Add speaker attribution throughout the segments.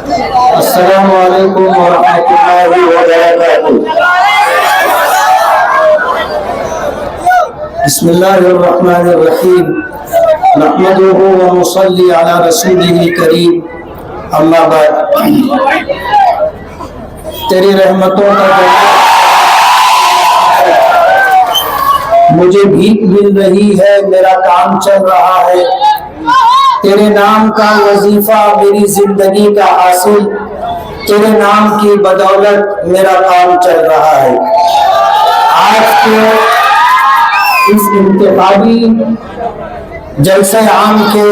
Speaker 1: السلام علیکم ورحمۃ اللہ وبرکاتہ۔ بسم اللہ الرحمن الرحیم، نحمدہ ونصلی علی رسولہ الکریم، اما بعد۔ تیری رحمتوں کا مجھے بھیک مل رہی ہے، میرا کام چل رہا ہے، تیرے نام کا وظیفہ میری زندگی کا حاصل، تیرے نام کی بدولت میرا کام چل رہا ہے۔ آج کے اس انتخابی جلسہ عام کے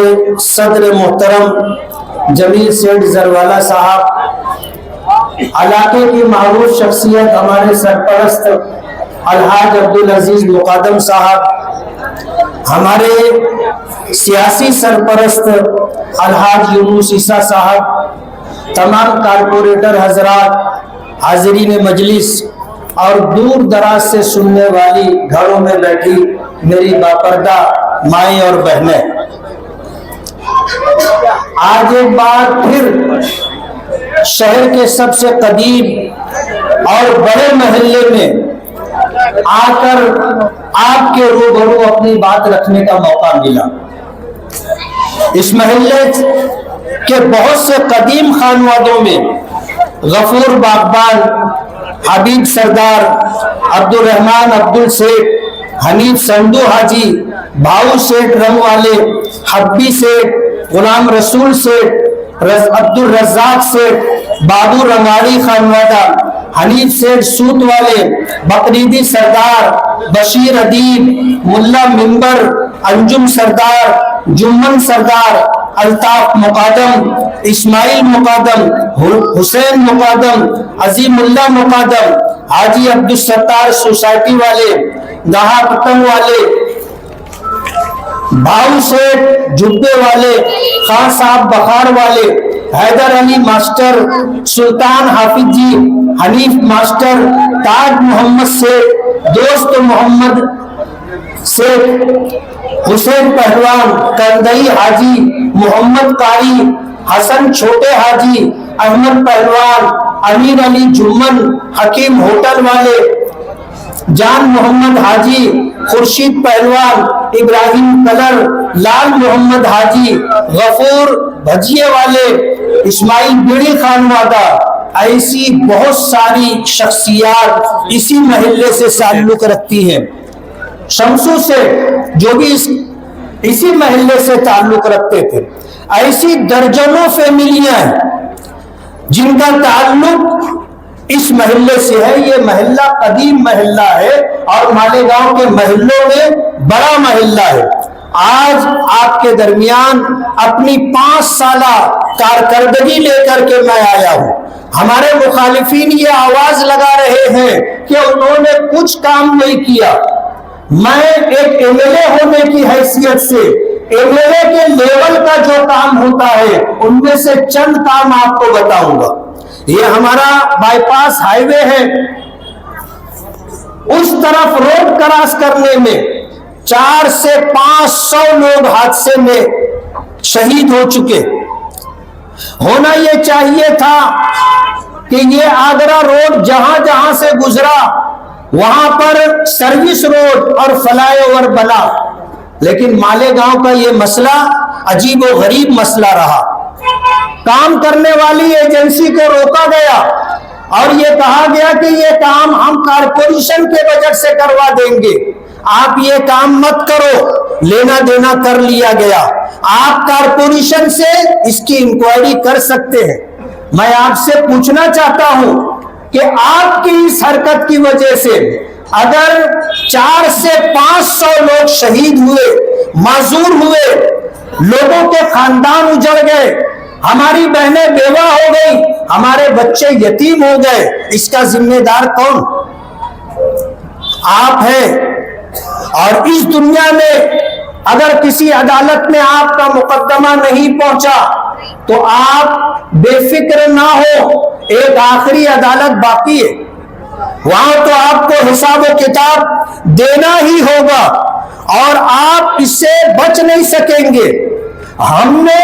Speaker 1: صدر محترم جمیل سیٹھ زروالا صاحب، علاقے کی معروف شخصیت ہمارے سرپرست الحاج عبدالعزیز مقدم صاحب، ہمارے سیاسی سرپرست الحاج یونس عیسیٰ صاحب، تمام کارپوریٹر حضرات، حاضرین مجلس اور دور دراز سے سننے والی گھروں میں بیٹھی میری باپردہ مائیں اور بہنیں، آج ایک بار پھر شہر کے سب سے قدیم اور بڑے محلے میں آ کر آپ کے روبرو اپنی بات رکھنے کا موقع ملا۔ اس محلے کے بہت سے قدیم خانوادوں میں غفور باغبان، حبیب سردار، عبد الرحمن عبدل سیٹھ، حنیف سندو حاجی، بھاؤ سیٹھ رنگ والے، حبی سیٹھ، غلام رسول سیٹھ، عبد الرزاق سیٹھ، بابو رنگاڑی خانوادہ، حنیف سیٹھ سوت والے، بقریدی سردار، بشیر ادیب، ملا ممبر، انجم سردار، جمن سردار، الطاف مقادم، اسماعیل مقادم، حسین مقادم، عظیم اللہ مقادم، حاجی عبدالستار سوسائٹی والے، دہا پتنگ والے، بھاؤ سیٹھ جبے والے، خان صاحب بخار والے، حیدر علی ماسٹر، سلطان حافظ جی، حنیف ماسٹر، تاج محمد سیٹھ، دوست محمد سیٹھ، حسین پہلوان، کندئی حاجی، محمد قاری، حسن چھوٹے حاجی، احمد پہلوان، امیر علی جمن، حکیم ہوٹل والے، جان محمد حاجی، خورشید پہلوان، ابراہیم کلر، لال محمد حاجی، غفور بھجیے والے، اسماعیل بیڑی خانوادہ، ایسی بہت ساری شخصیات اسی محلے سے تعلق رکھتی ہیں۔ شمسو سے جو بھی اسی محلے سے تعلق رکھتے تھے، ایسی درجنوں فیملیاں ہیں جن کا تعلق اس محلے سے ہے۔ یہ محلہ قدیم محلہ ہے اور مالیگاؤں کے محلوں میں بڑا محلہ ہے۔ آج آپ کے درمیان اپنی 5 سالہ کارکردگی لے کر کے میں آیا ہوں۔ ہمارے مخالفین یہ آواز لگا رہے ہیں کہ انہوں نے کچھ کام نہیں کیا۔ میں ایک ایم ایل اے ہونے کی حیثیت سے ایم ایل اے کے لیول کا جو کام ہوتا ہے ان میں سے چند کام آپ کو بتاؤں گا۔ یہ ہمارا بائی پاس ہائی وے ہے، اس طرف روڈ کراس کرنے میں 400 سے 500 لوگ حادثے میں شہید ہو چکے۔ ہونا یہ چاہیے تھا کہ یہ آگرہ روڈ جہاں جہاں سے گزرا وہاں پر سروس روڈ اور فلائی اوور بنا، لیکن مالیگاؤں کا یہ مسئلہ عجیب و غریب مسئلہ رہا۔ کام کرنے والی ایجنسی کو روکا گیا اور یہ کہا گیا کہ یہ کام ہم کارپوریشن کے بجٹ سے کروا دیں گے، آپ یہ کام مت کرو۔ لینا دینا کر لیا گیا۔ آپ کارپوریشن سے اس کی انکوائری کر سکتے ہیں۔ میں آپ سے پوچھنا چاہتا ہوں کہ آپ کی اس حرکت کی وجہ سے اگر 400 سے 500 لوگ شہید ہوئے، معذور ہوئے، لوگوں کے خاندان اجڑ گئے، ہماری بہنیں بیوہ ہو گئی، ہمارے بچے یتیم ہو گئے، اس کا ذمہ دار کون؟ آپ ہیں۔ اور اس دنیا میں اگر کسی عدالت میں آپ کا مقدمہ نہیں پہنچا تو آپ بے فکر نہ ہو، ایک آخری عدالت باقی ہے، وہاں تو آپ کو حساب و کتاب دینا ہی ہوگا اور آپ اس سے بچ نہیں سکیں گے۔ ہم نے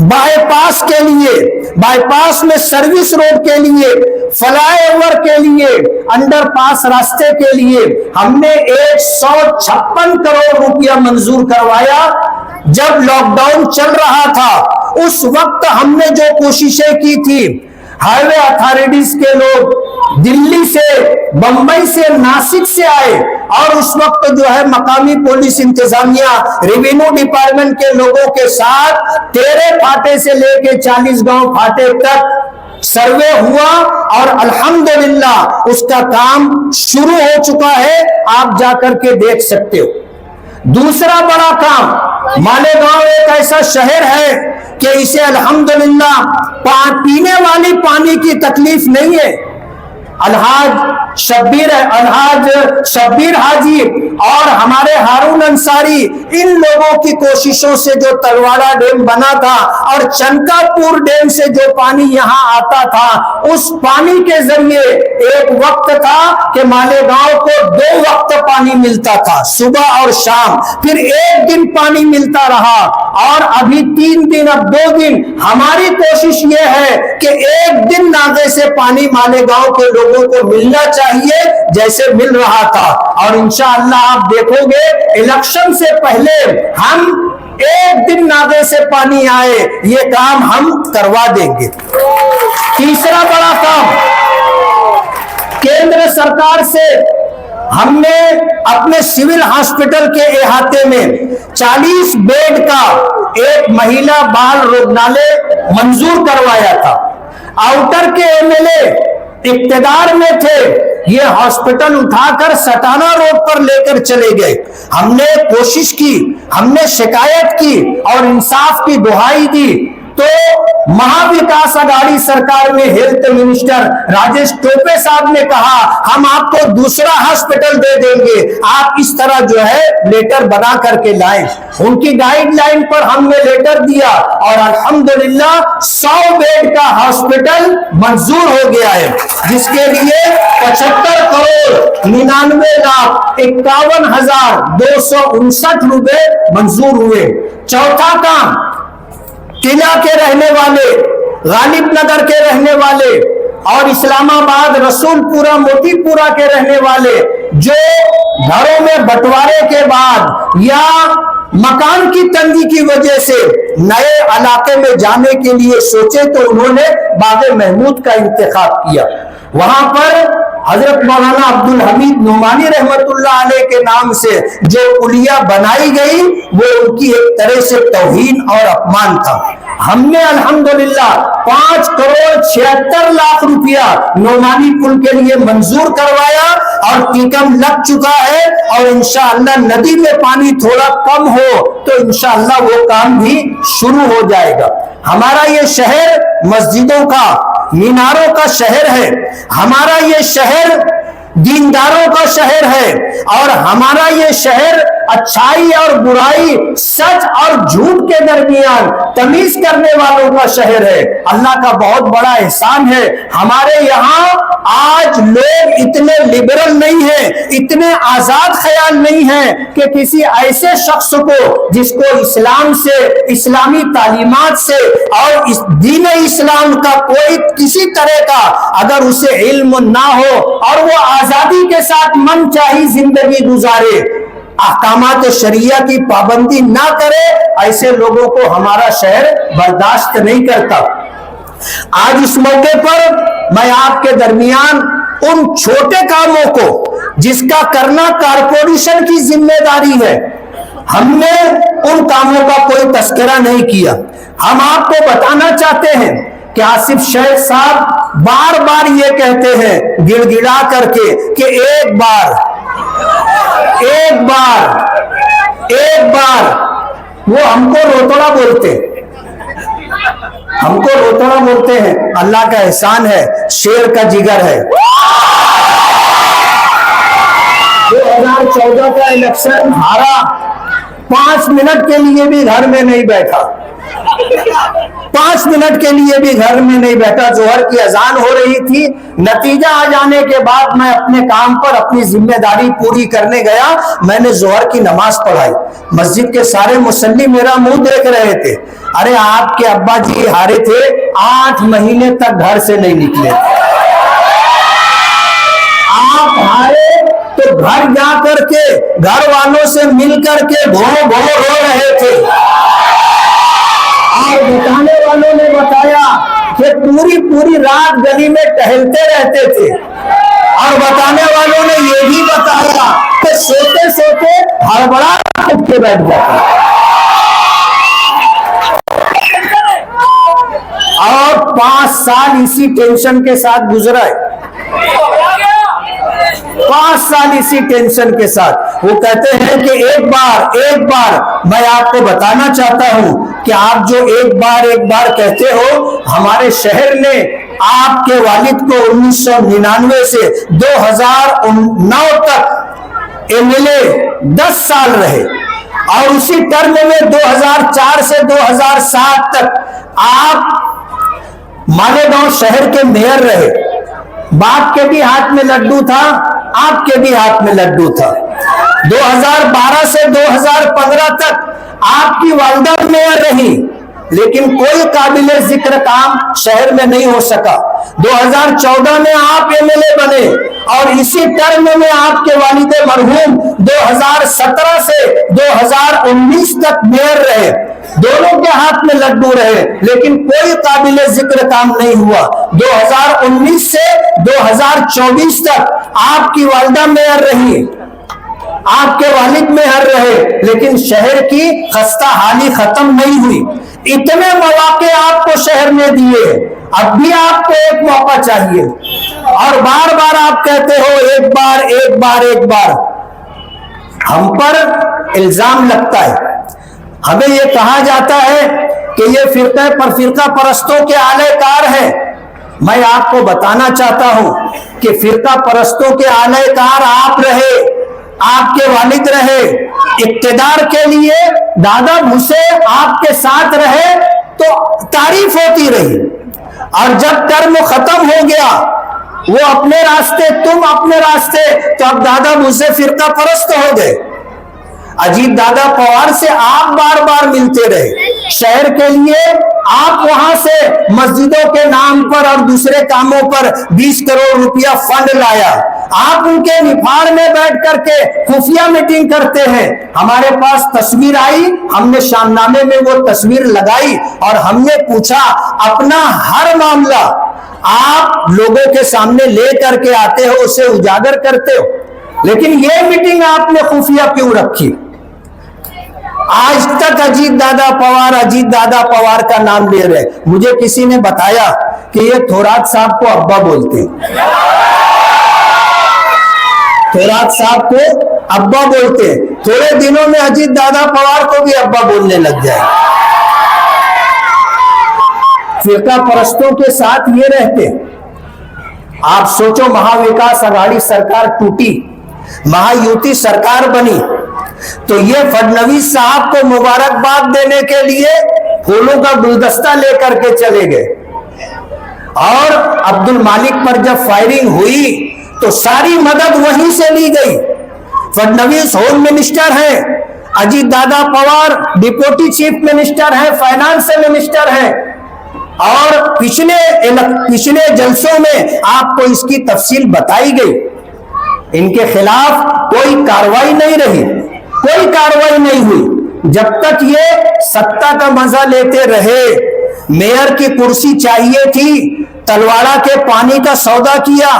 Speaker 1: بائی پاس کے لیے، بائی پاس میں سروس روڈ کے لیے، فلائی اوور کے لیے، انڈر پاس راستے کے لیے ہم نے 156 کروڑ روپیہ منظور کروایا۔ جب لاک ڈاؤن چل رہا تھا اس وقت ہم نے جو کوششیں کی تھی، ہائی وے اتھارٹیز کے لوگ دلی سے، بمبئی سے، ناسک سے آئے، اور اس وقت جو ہے مقامی پولیس انتظامیہ، ریونیو ڈپارٹمنٹ کے لوگوں کے ساتھ 13 پھاٹے سے لے کے 40 گاؤں پھاٹے تک سروے ہوا، اور الحمدللہ اس کا کام شروع ہو چکا ہے، آپ جا کر کے دیکھ سکتے ہو۔ دوسرا بڑا کام، مالیگاؤں ایک ایسا شہر ہے کہ اسے الحمدللہ پینے والی پانی کی تکلیف نہیں ہے۔ الحاج شبیر حاجی اور ہمارے ہارون انصاری، ان لوگوں کی کوششوں سے جو تلواڑا ڈیم بنا تھا اور چنکا پور ڈیم سے جو پانی یہاں آتا تھا، اس پانی کے ذریعے ایک وقت تھا کہ مالیگاؤں کو 2 وقت پانی ملتا تھا، صبح اور شام، پھر 1 دن پانی ملتا رہا، اور ابھی 3 دن، اب 2 دن۔ ہماری کوشش یہ ہے کہ 1 دن ناگے سے پانی مالیگاؤں کے لوگوں کو ملنا چاہیے جیسے مل رہا تھا، اور انشاءاللہ آپ دیکھو گے الیکشن سے پہلے ہم 1 دن ناگے سے پانی آئے، یہ کام ہم کروا دیں گے۔ تیسرا بڑا کام، کیندر سرکار سے ہم نے اپنے سول ہاسپٹل کے احاطے میں 40 بیڈ کا ایک مہیلا بال روگنالیہ منظور کروایا تھا۔ آؤٹر کے MLA اقتدار میں تھے، یہ ہاسپٹل اٹھا کر سٹانہ روڈ پر لے کر چلے گئے۔ ہم نے کوشش کی، ہم نے شکایت کی اور انصاف کی دہائی دی، تو مہا وکاس اگاڑی سرکار میں ہیلتھ منسٹر راجیش ٹوپے صاحب نے کہا ہم آپ کو دوسرا ہاسپٹل دے دیں گے، آپ اس طرح جو ہے لیٹر بنا کر کے لائیں۔ ان کی گائیڈ لائن پر ہم نے لیٹر دیا، اور الحمدللہ 100 بیڈ کا ہاسپٹل منظور ہو گیا ہے، جس کے لیے 75 کروڑ 99 لاکھ 51,259 روپے منظور ہوئے۔ چوتھا کام، قلعہ کے رہنے والے، غالب نگر کے رہنے والے اور اسلام آباد، رسول پورہ، موتی پورہ کے رہنے والے جو گھروں میں بٹوارے کے بعد یا مکان کی تنگی کی وجہ سے نئے علاقے میں جانے کے لیے سوچے، تو انہوں نے باغ محمود کا انتخاب کیا۔ وہاں پر حضرت مولانا عبدالحمید نعمانی رحمت اللہ علیہ کے نام سے جو کلیہ بنائی گئی، وہ ان کی ایک طرح سے توہین اور اپمان تھا۔ ہم نے الحمدللہ 5 کروڑ 76 لاکھ روپیہ نعمانی پل کے لیے منظور کروایا، اور ٹیکم لگ چکا ہے، اور انشاءاللہ ندی میں پانی تھوڑا کم ہو تو انشاءاللہ وہ کام بھی شروع ہو جائے گا۔ ہمارا یہ شہر مسجدوں کا، میناروں کا شہر ہے، ہمارا یہ شہر دینداروں کا شہر ہے، اور ہمارا یہ شہر اچھائی اور برائی، سچ اور جھوٹ کے درمیان تمیز کرنے والوں کا شہر ہے۔ اللہ کا بہت بڑا احسان ہے، ہمارے یہاں آج لوگ اتنے لبرل نہیں ہیں، اتنے آزاد خیال نہیں ہیں کہ کسی ایسے شخص کو جس کو اسلام سے، اسلامی تعلیمات سے اور دین اسلام کا کوئی کسی طرح کا اگر اسے علم نہ ہو اور وہ آزادی کے ساتھ من چاہی زندگی گزارے، احکامات شریعہ کی پابندی نہ کرے، ایسے لوگوں کو ہمارا شہر برداشت نہیں کرتا۔ آج اس موقع پر میں آپ کے درمیان ان چھوٹے کاموں کو جس کا کرنا کارپوریشن کی ذمہ داری ہے، ہم نے ان کاموں کا کوئی تذکرہ نہیں کیا۔ ہم آپ کو بتانا چاہتے ہیں کہ آصف شیخ صاحب بار بار یہ کہتے ہیں گڑ گڑا کر کے کہ ایک بار وہ ہم کو روتڑا بولتے، ہم کو روتڑا بولتے ہیں، اللہ کا احسان ہے، شیر کا جگر ہے۔ 2014 کا الیکشن ہارا، 5 منٹ کے لیے بھی گھر میں نہیں بیٹھا، 5 منٹ کے لیے بھی گھر میں نہیں بیٹھا۔ ظہر کی اذان ہو رہی تھی، نتیجہ آ جانے کے بعد میں اپنے کام پر اپنی ذمہ داری پوری کرنے گیا، میں نے ظہر کی نماز پڑھائی۔ مسجد کے سارے مصلی میرا منہ دیکھ رہے تھے. ارے آپ کے ابا جی ہارے تھے, 8 مہینے تک گھر سے نہیں نکلے تھے. آپ ہارے تو گھر جا کر کے گھر والوں سے مل کر کے بھو بھو رو رہے تھے. اور بتانے والوں نے بتایا کہ پوری رات گلی میں ٹہلتے رہتے تھے. اور بتانے والوں نے یہ بھی بتایا کہ سوتے سوتے ہڑبڑا اٹھ کے بیٹھ جاتے. اور 5 سال اسی ٹینشن کے ساتھ گزرا ہے. 5 سال اسی ٹینشن کے ساتھ. وہ کہتے ہیں کہ ایک بار میں آپ کو بتانا چاہتا ہوں کہ آپ جو ایک بار کہتے ہو, ہمارے شہر نے آپ کے والد کو 1999 سے 2009 تک MLA 10 سال رہے, اور اسی ٹرم میں 2004 سے 2007 تک آپ مالیگاؤں شہر کے میئر رہے. باپ کے بھی ہاتھ میں لڈو تھا, آپ کے بھی ہاتھ میں لڈو تھا. 2012 سے 2015 تک آپ کی والدہ میئر رہی, لیکن کوئی قابل ذکر کام شہر میں نہیں ہو سکا. 2014 میں آپ MLA بنے, اور اسی ٹرم میں آپ کے والد مرحوم 2017 سے 2019 تک میئر رہے. دونوں کے ہاتھ میں لڈو رہے, لیکن کوئی قابل ذکر کام نہیں ہوا. 2019 سے 2024 تک آپ کی والدہ میئر رہی, آپ کے والد میئر رہے, لیکن شہر کی خستہ حالی ختم نہیں ہوئی. اتنے مواقع آپ کو شہر نے دیے, اب بھی آپ کو ایک موقع چاہیے. اور بار بار آپ کہتے ہو ایک بار. ہم پر الزام لگتا ہے, ہمیں یہ کہا جاتا ہے کہ یہ فرقہ پرستوں کے اعلی کار ہیں. میں آپ کو بتانا چاہتا ہوں کہ فرقہ پرستوں کے اعلی کار آپ رہے, آپ کے والد رہے. اقتدار کے لیے دادا بھوسے آپ کے ساتھ رہے تو تعریف ہوتی رہی, اور جب ٹرم ختم ہو گیا, وہ اپنے راستے تم اپنے راستے, تو اب دادا بھوسے فرقہ پرست ہو گئے. اجیت دادا پوار سے آپ بار بار ملتے رہے, شہر کے لیے آپ وہاں سے مسجدوں کے نام پر اور دوسرے کاموں پر 20 کروڑ روپیہ فنڈ لایا. آپ ان کے نفاڑ میں بیٹھ کر کے خفیہ میٹنگ کرتے ہیں. ہمارے پاس تصویر آئی, ہم نے شام نامے میں وہ تصویر لگائی, اور ہم نے پوچھا اپنا ہر معاملہ آپ لوگوں کے سامنے لے کر کے آتے ہو, اسے اجاگر کرتے ہو, لیکن یہ میٹنگ آپ نے خفیہ کیوں رکھی؟ آج تک اجیت دادا پوار کا نام لے رہے. مجھے کسی نے بتایا کہ یہ تھورات صاحب کو ابا بولتے, تھورات صاحب کو ابا بولتے. تھوڑے دنوں میں اجیت دادا پوار کو بھی ابا بولنے لگ جائے. فرقہ پرستوں کے ساتھ یہ رہتے. آپ سوچو, مہا وکاس اگاڑی سرکار ٹوٹی, مہا یوتی سرکار بنی, تو یہ فڈنویس صاحب کو مبارکباد دینے کے لیے پھولوں کا گلدستہ لے کر کے چلے گئے. اور عبد المالک پر جب فائرنگ ہوئی تو ساری مدد وہیں سے لی گئی. فڈنویس ہوم منسٹر ہیں, اجیت دادا پوار ڈپٹی چیف منسٹر ہیں, فائنانس منسٹر ہیں, اور پچھلے جلسوں میں آپ کو اس کی تفصیل بتائی گئی. ان کے خلاف کوئی کاروائی نہیں رہی, کوئی کاروائی نہیں ہوئی. جب تک یہ ستا کا مزہ لیتے رہے, میئر کی کرسی چاہیے تھی, تلواڑہ کے پانی کا سودا کیا,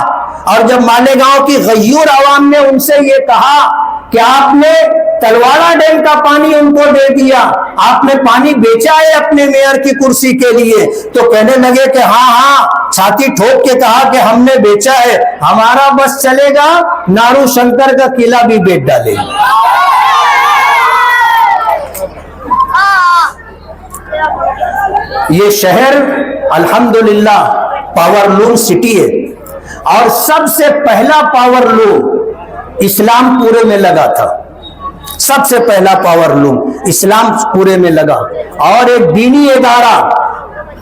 Speaker 1: اور جب مالیگاؤں کی غیور عوام نے ان سے یہ کہا کہ آپ نے تلواڑہ ڈیم کا پانی ان کو دے دیا, آپ نے پانی بیچا ہے اپنے میئر کی کرسی کے لیے, تو کہنے لگے کہ ہاں, چھاتی ٹھوک کے کہا کہ ہم نے بیچا ہے, ہمارا بس چلے گا, نارو شنکر کا قلعہ بھی بیچ ڈالے گا. یہ شہر الحمدللہ پاور لوم سٹی ہے, اور سب سے پہلا پاور لوم اسلام پورے میں لگا تھا. سب سے پہلا پاور لوم اسلام پورے میں لگا. اور ایک دینی ادارہ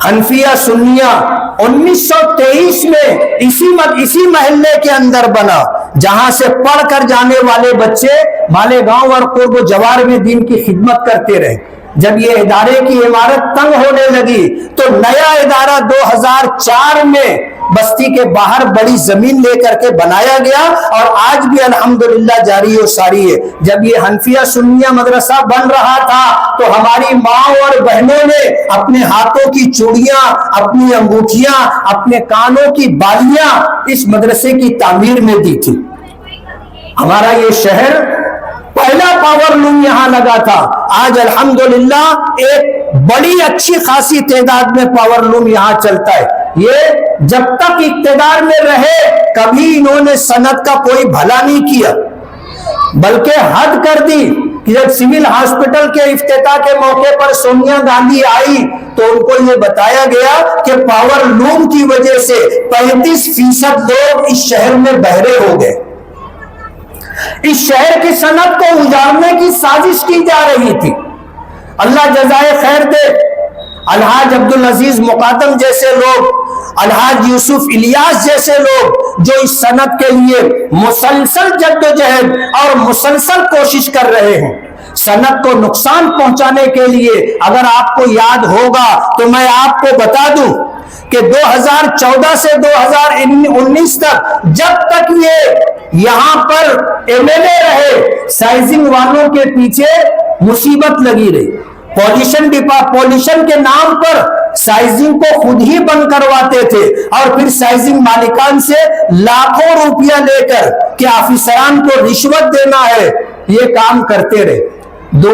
Speaker 1: حنفیہ سنیہ 1923 میں اسی محلے کے اندر بنا, جہاں سے پڑھ کر جانے والے بچے مالیگاؤں اور قرب و جوار میں دین کی خدمت کرتے رہے۔ جب یہ ادارے کی عمارت تنگ ہونے لگی تو نیا ادارہ 2004 میں بستی کے باہر بڑی زمین لے کر کے بنایا گیا، اور آج بھی الحمدللہ جاری و ساری ہے۔ جب یہ حنفیہ سنیہ مدرسہ بن رہا تھا تو ہماری ماں اور بہنوں نے اپنے ہاتھوں کی چوڑیاں، اپنی انگوٹھیاں، اپنے کانوں کی بالیاں اس مدرسے کی تعمیر میں دی تھی۔ ہمارا یہ شہر پہلا پاور لوم یہاں لگا تھا، آج الحمدللہ ایک بڑی اچھی خاصی تعداد میں پاور لوم یہاں چلتا ہے۔ یہ جب تک اقتدار میں رہے کبھی انہوں نے صنعت کا کوئی بھلا نہیں کیا، بلکہ حد کر دی کہ جب سول ہاسپٹل کے افتتاح کے موقع پر سونیا گاندھی آئی تو ان کو یہ بتایا گیا کہ پاور لوم کی وجہ سے 35% لوگ اس شہر میں بہرے ہو گئے۔ اس شہر کی صنعت کو اجاڑنے کی سازش کی جا رہی تھی۔ اللہ جزائے خیر دے، الحاج عبدالعزیز مقادم جیسے لوگ، الحاج یوسف الیاس جیسے لوگ جو اس صنعت کے لیے مسلسل جدوجہد اور مسلسل کوشش کر رہے ہیں، صنعت کو نقصان پہنچانے کے لیے۔ اگر آپ کو یاد ہوگا تو میں آپ کو بتا دوں کہ 2014 سے 2019 تک جب تک یہ یہاں پر ایم ایل اے رہے، سائزنگ والوں کے پیچھے مصیبت لگی رہی۔ پولیشن کے نام پر سائزنگ کو خود ہی بند کرواتے تھے اور پھر سائزنگ مالکان سے لاکھوں روپیہ لے کر کہ آفیسران کو رشوت دینا ہے، یہ کام کرتے رہے۔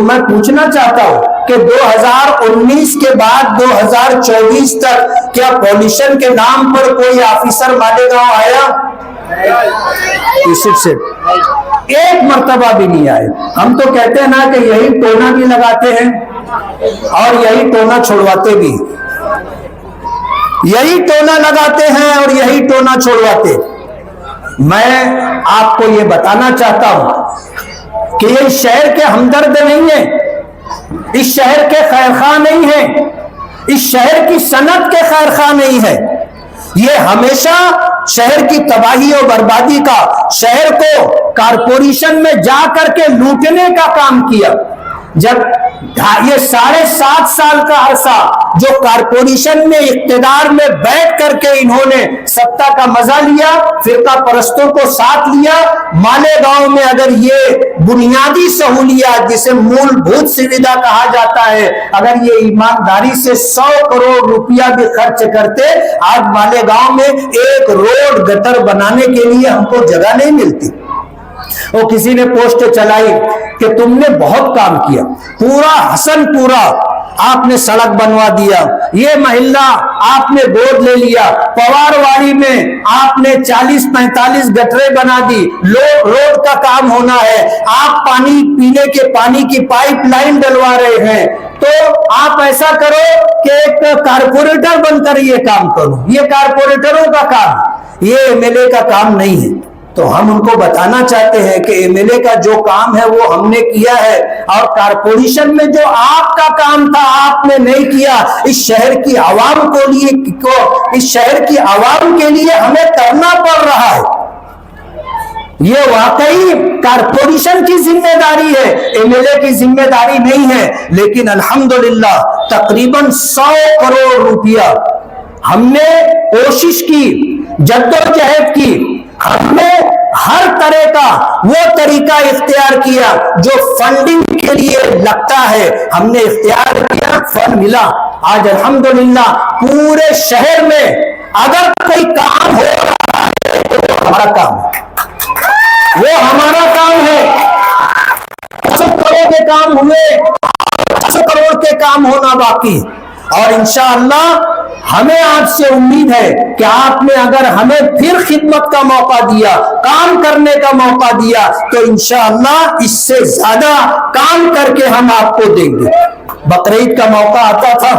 Speaker 1: میں پوچھنا چاہتا ہوں کہ 2019 کے بعد 2024 تک کیا پولیشن کے نام پر کوئی آفیسر مالیگاؤں آیا؟ صرف ایک مرتبہ بھی نہیں آئے۔ ہم تو کہتے ہیں نا کہ یہی ٹونا بھی لگاتے ہیں اور یہی ٹونا چھوڑواتے بھی، یہی ٹونا لگاتے ہیں اور یہی ٹونا چھوڑواتے۔ میں آپ کو یہ بتانا چاہتا ہوں کہ یہ اس شہر کے ہمدرد نہیں ہیں، اس شہر کے خیرخواہ نہیں ہیں، اس شہر کی صنعت کے خیرخواہ نہیں ہیں۔ یہ ہمیشہ شہر کی تباہی اور بربادی کا، شہر کو کارپوریشن میں جا کر کے لوٹنے کا کام کیا۔ جب یہ 7.5 سال کا عرصہ جو کارپوریشن میں اقتدار میں بیٹھ کر کے انہوں نے ستا کا مزہ لیا، فرقہ پرستوں کو ساتھ لیا، مالیگاؤں میں اگر یہ بنیادی سہولیات جسے مول بھوت سویدھا کہا جاتا ہے، اگر یہ ایمانداری سے 100 کروڑ روپیہ بھی خرچ کرتے، آج مالیگاؤں میں ایک روڈ گٹر بنانے کے لیے ہم کو جگہ نہیں ملتی۔ وہ کسی نے پوسٹ چلائی کہ تم نے بہت کام کیا، پورا حسن پورا آپ نے سڑک بنوا دیا، یہ محلہ آپ نے گود لے لیا، پوار واڑی میں آپ نے 40-45 گٹریں بنا دی، روڈ کا کام ہونا ہے، آپ پانی پینے کے پانی کی پائپ لائن ڈلوا رہے ہیں، تو آپ ایسا کرو کہ ایک کارپوریٹر بن کر یہ کام کرو۔ یہ کارپوریٹروں کا کام، یہ ایم ایل اے کا کام نہیں ہے۔ تو ہم ان کو بتانا چاہتے ہیں کہ ایم ایل اے کا جو کام ہے وہ ہم نے کیا ہے، اور کارپوریشن میں جو آپ کا کام تھا آپ نے نہیں کیا۔ اس شہر کی عوام اس شہر کی عوام کے لیے ہمیں کرنا پڑ رہا ہے۔ یہ واقعی کارپوریشن کی ذمہ داری ہے، ایم ایل اے کی ذمہ داری نہیں ہے، لیکن الحمدللہ تقریباً 100 کروڑ روپیہ ہم نے کوشش کی، جدوجہد کی، ہم نے ہر طرح کا وہ طریقہ اختیار کیا جو فنڈنگ کے لیے لگتا ہے، ہم نے اختیار کیا، فنڈ ملا۔ آج الحمدللہ پورے شہر میں اگر کوئی کام ہو رہا ہے تو وہ ہمارا کام ہے، وہ ہمارا کام ہے۔ 100 کروڑ کے کام ہوئے، 100 کروڑ کے کام ہونا باقی، اور انشاءاللہ ہمیں آپ سے امید ہے کہ آپ نے اگر ہمیں پھر خدمت کا موقع دیا، کام کرنے کا موقع دیا، تو انشاءاللہ اس سے زیادہ کام کر کے ہم آپ کو دیں گے۔ بقرعید کا موقع آتا تھا،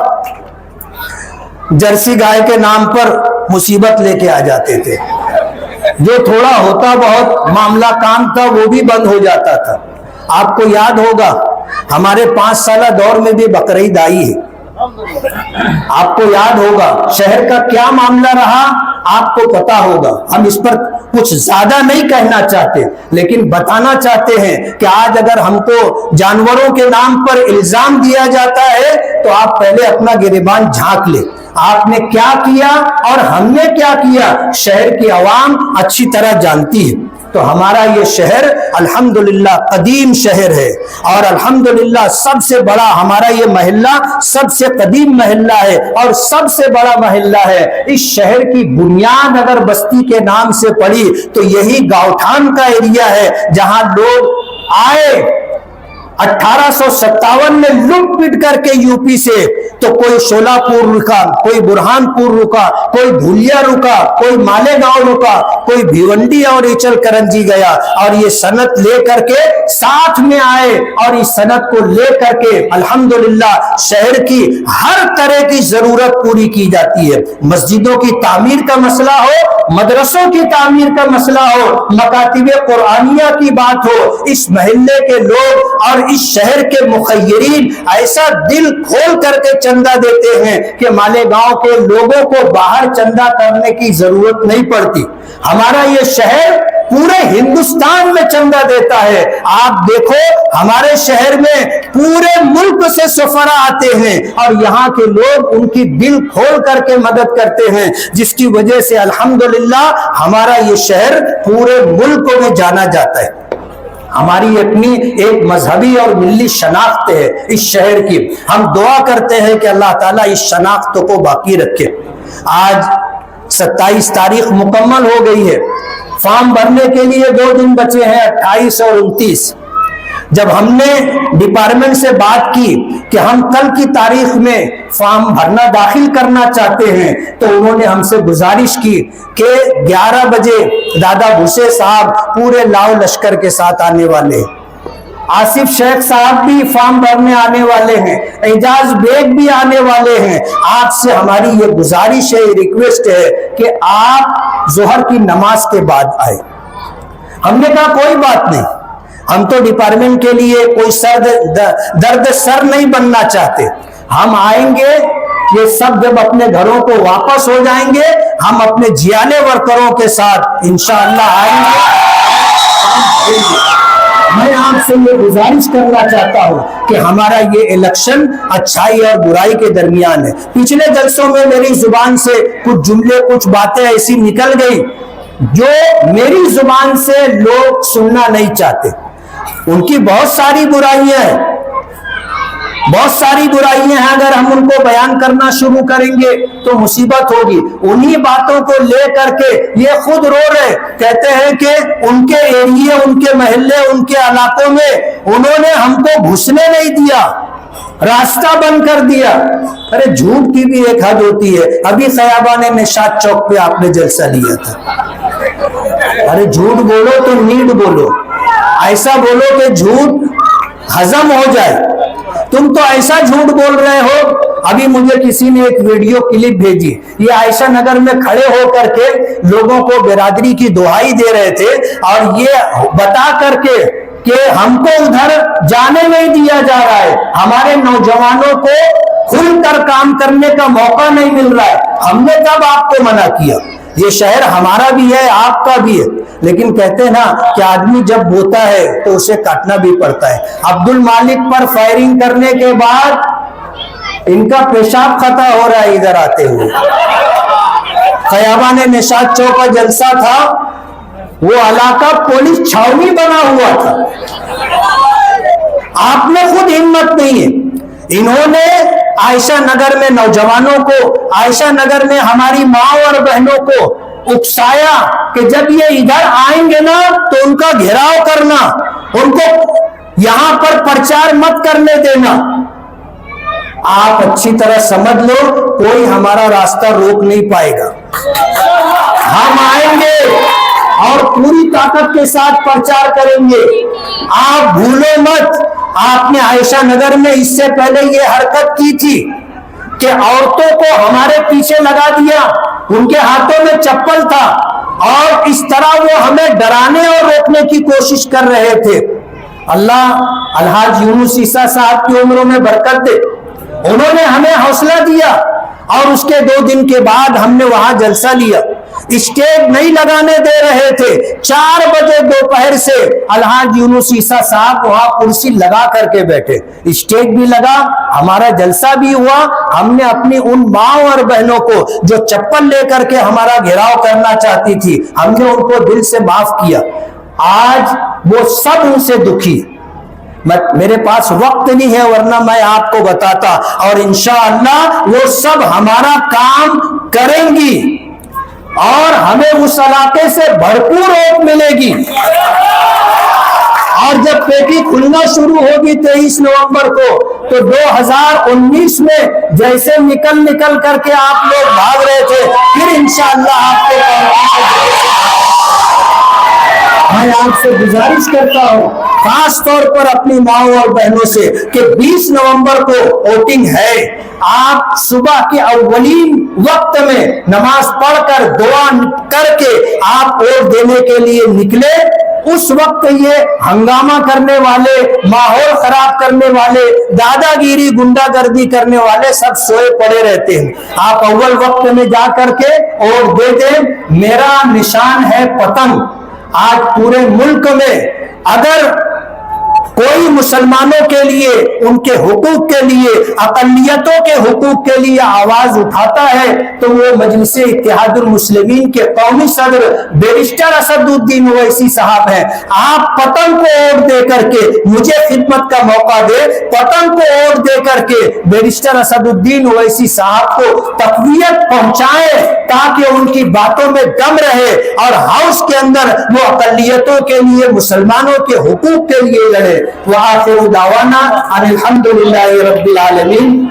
Speaker 1: جرسی گائے کے نام پر مصیبت لے کے آ جاتے تھے، جو تھوڑا ہوتا بہت معاملہ کام تھا وہ بھی بند ہو جاتا تھا۔ آپ کو یاد ہوگا ہمارے 5 سالہ دور میں بھی بقرعید آئی ہے، آپ کو یاد ہوگا شہر کا کیا معاملہ رہا آپ کو پتا ہوگا، ہم اس پر کچھ زیادہ نہیں کہنا چاہتے، لیکن بتانا چاہتے ہیں کہ آج اگر ہم کو جانوروں کے نام پر الزام دیا جاتا ہے تو آپ پہلے اپنا گریبان جھانک لیں، آپ نے کیا کیا اور ہم نے کیا کیا شہر کی عوام اچھی طرح جانتی ہے۔ تو ہمارا یہ شہر الحمدللہ قدیم شہر ہے، اور الحمدللہ سب سے بڑا ہمارا یہ محلہ سب سے قدیم محلہ ہے اور سب سے بڑا محلہ ہے۔ اس شہر کی بنیاد اگر بستی کے نام سے پڑی تو یہی گاؤٹھان کا ایریا ہے جہاں لوگ آئے 1857 میں لٹ پٹ کر کے یو پی سے، تو کوئی شولہ پور رکا، کوئی برہان پور رکا، کوئی دھولیا رکا، کوئی مالیگاؤں رکا، کوئی بھیونڈی اور ایچل کرنجی گیا، اور یہ صنعت لے کر کے ساتھ میں آئے، اور اس صنعت کو لے کر کے الحمدللہ شہر کی ہر طرح کی ضرورت پوری کی جاتی ہے۔ مسجدوں کی تعمیر کا مسئلہ ہو، مدرسوں کی تعمیر کا مسئلہ ہو، مکاتب قرآنیہ کی بات ہو، اس محلے کے لوگ اور اس شہر کے مخیرین ایسا دل کھول کر کے چندہ دیتے ہیں کہ مالیگاؤں کے لوگوں کو باہر چندہ کرنے کی ضرورت نہیں پڑتی۔ ہمارا یہ شہر پورے ہندوستان میں چندہ دیتا ہے۔ آپ دیکھو ہمارے شہر میں پورے ملک سے سفراء آتے ہیں اور یہاں کے لوگ ان کی دل کھول کر کے مدد کرتے ہیں، جس کی وجہ سے الحمدللہ ہمارا یہ شہر پورے ملک میں جانا جاتا ہے۔ ہماری اپنی ایک مذہبی اور ملی شناخت ہے اس شہر کی، ہم دعا کرتے ہیں کہ اللہ تعالیٰ اس شناخت کو باقی رکھے۔ آج 27 تاریخ مکمل ہو گئی ہے، فارم بھرنے کے لیے 2 دن بچے ہیں، 28 اور 29۔ جب ہم نے ڈپارٹمنٹ سے بات کی کہ ہم کل کی تاریخ میں فارم بھرنا داخل کرنا چاہتے ہیں، تو انہوں نے ہم سے گزارش کی کہ 11 بجے دادا بھوسے صاحب پورے لاؤ لشکر کے ساتھ آنے والے ہیں، آصف شیخ صاحب بھی فارم بھرنے آنے والے ہیں، اعجاز بیگ بھی آنے والے ہیں۔ آپ سے ہماری یہ گزارش ہے، یہ ریکویسٹ ہے کہ آپ ظہر کی نماز کے بعد آئے۔ ہم نے کہا کوئی بات نہیں، ہم تو ڈپارٹمنٹ کے لیے کوئی درد سر نہیں بننا چاہتے، ہم آئیں گے، یہ سب جب اپنے گھروں کو واپس ہو جائیں گے ہم اپنے جیالے ورکروں کے ساتھ انشاءاللہ آئیں گے۔ میں آپ سے یہ گزارش کرنا چاہتا ہوں کہ ہمارا یہ الیکشن اچھائی اور برائی کے درمیان ہے۔ پچھلے جلسوں میں میری زبان سے کچھ جملے کچھ باتیں ایسی نکل گئی جو میری زبان سے لوگ سننا نہیں چاہتے۔ ان کی بہت ساری برائیاں ہیں، بہت ساری برائیاں ہیں، اگر ہم ان کو بیان کرنا شروع کریں گے تو مصیبت ہوگی۔ انہی باتوں کو لے کر کے یہ خود رو رہے، کہتے ہیں کہ ان کے ایریے، ان کے محلے، ان کے علاقوں میں انہوں نے ہم کو گھسنے نہیں دیا، راستہ بند کر دیا۔ ارے جھوٹ کی بھی ایک حد ہوتی ہے۔ ابھی خیابان نشاط چوک پہ آپ نے جلسہ لیا تھا، ارے جھوٹ بولو تو نیٹ بولو، ایسا بولو کہ جھوٹ ہضم ہو جائے۔ تم تو ایسا جھوٹ بول رہے ہو، ابھی مجھے کسی نے ایک ویڈیو کلپ بھیجی، یہ عائشہ نگر میں کھڑے ہو کر کے لوگوں کو برادری کی دعائی دے رہے تھے اور یہ بتا کر کے کہ ہم کو ادھر جانے نہیں دیا جا رہا ہے، ہمارے نوجوانوں کو کھل کر کام کرنے کا موقع نہیں مل رہا ہے۔ ہم نے کب آپ کو منع کیا؟ یہ شہر ہمارا بھی ہے، آپ کا بھی ہے، لیکن کہتے ہیں نا کہ آدمی جب بوتا ہے تو اسے کاٹنا بھی پڑتا ہے۔ عبد المالک پر فائرنگ کرنے کے بعد ان کا پیشاب خطا ہو رہا ہے ادھر آتے ہوئے۔ خیابان نشاط چوک کا جلسہ تھا، وہ علاقہ پولیس چھاؤنی بنا ہوا تھا۔ آپ میں خود ہمت نہیں ہے۔ انہوں نے عائشہ نگر میں نوجوانوں کو، عائشہ نگر میں ہماری ماں اور بہنوں کو اکسایا کہ جب یہ ادھر آئیں گے نا تو ان کا گھیراؤ کرنا، ان کو یہاں پر پرچار مت کرنے دینا۔ آپ اچھی طرح سمجھ لو، کوئی ہمارا راستہ روک نہیں پائے گا۔ ہم آئیں گے اور پوری طاقت کے ساتھ پرچار کریں گے۔ آپ بھولو مت، آپ نے عائشہ نگر میں اس سے پہلے یہ حرکت کی تھی کہ عورتوں کو ہمارے پیچھے لگا دیا، ان کے ہاتھوں میں چپل تھا اور اس طرح وہ ہمیں ڈرانے اور روکنے کی کوشش کر رہے تھے۔ اللہ الحاج یونس عیسیٰ صاحب کی عمروں میں برکت دے، انہوں نے ہمیں حوصلہ دیا اور اس کے 2 دن کے بعد ہم نے وہاں جلسہ لیا۔ اسٹیج نہیں لگانے دے رہے تھے. 4 بجے دوپہر سے الحاج یونس عیسیٰ صاحب وہاں کرسی لگا کر کے بیٹھے. اسٹیج بھی لگا, ہمارا جلسہ بھی ہوا. ہم نے اپنی ان ماں اور بہنوں کو جو چپل لے کر کے ہمارا گھیراؤ کرنا چاہتی تھی, ہم نے ان کو دل سے معاف کیا. آج وہ سب ان سے دکھی. میرے پاس وقت نہیں ہے ورنہ میں آپ کو بتاتا, اور انشاءاللہ وہ سب ہمارا کام کریں گی اور ہمیں اس علاقے سے بھرپور ووٹ ملے گی. اور جب پیٹی کھلنا شروع ہوگی 23 نومبر کو, تو 2019 میں جیسے نکل کر کے آپ لوگ بھاگ رہے تھے, پھر انشاءاللہ آپ کو میں آپ سے گزارش کرتا ہوں, خاص طور پر اپنی ماؤں اور بہنوں سے, کہ 20 نومبر کو ووٹنگ ہے. آپ صبح کے اولین وقت میں نماز پڑھ کر دعا کر کے آپ ووٹ دینے کے لیے نکلے. اس وقت یہ ہنگامہ کرنے والے, ماحول خراب کرنے والے, دادا گیری گنڈا گردی کرنے والے سب سوئے پڑے رہتے ہیں. آپ اول وقت میں جا کر کے ووٹ دے دیں. میرا نشان ہے پتنگ. آج پورے ملک میں اگر کوئی مسلمانوں کے لیے, ان کے حقوق کے لیے, اقلیتوں کے حقوق کے لیے آواز اٹھاتا ہے تو وہ مجلس اتحاد المسلمین کے قومی صدر بیرسٹر اسد الدین اویسی صاحب ہیں. آپ پتنگ کو ووٹ دے کر کے مجھے خدمت کا موقع دے, پتنگ کو ووٹ دے کر کے بیرسٹر اسد الدین اویسی صاحب کو تقویت پہنچائیں تاکہ ان کی باتوں میں دم رہے اور ہاؤس کے اندر وہ اقلیتوں کے لیے, مسلمانوں کے حقوق کے لیے لڑے. وآخر دعوانا ان الحمدللہ رب العالمین.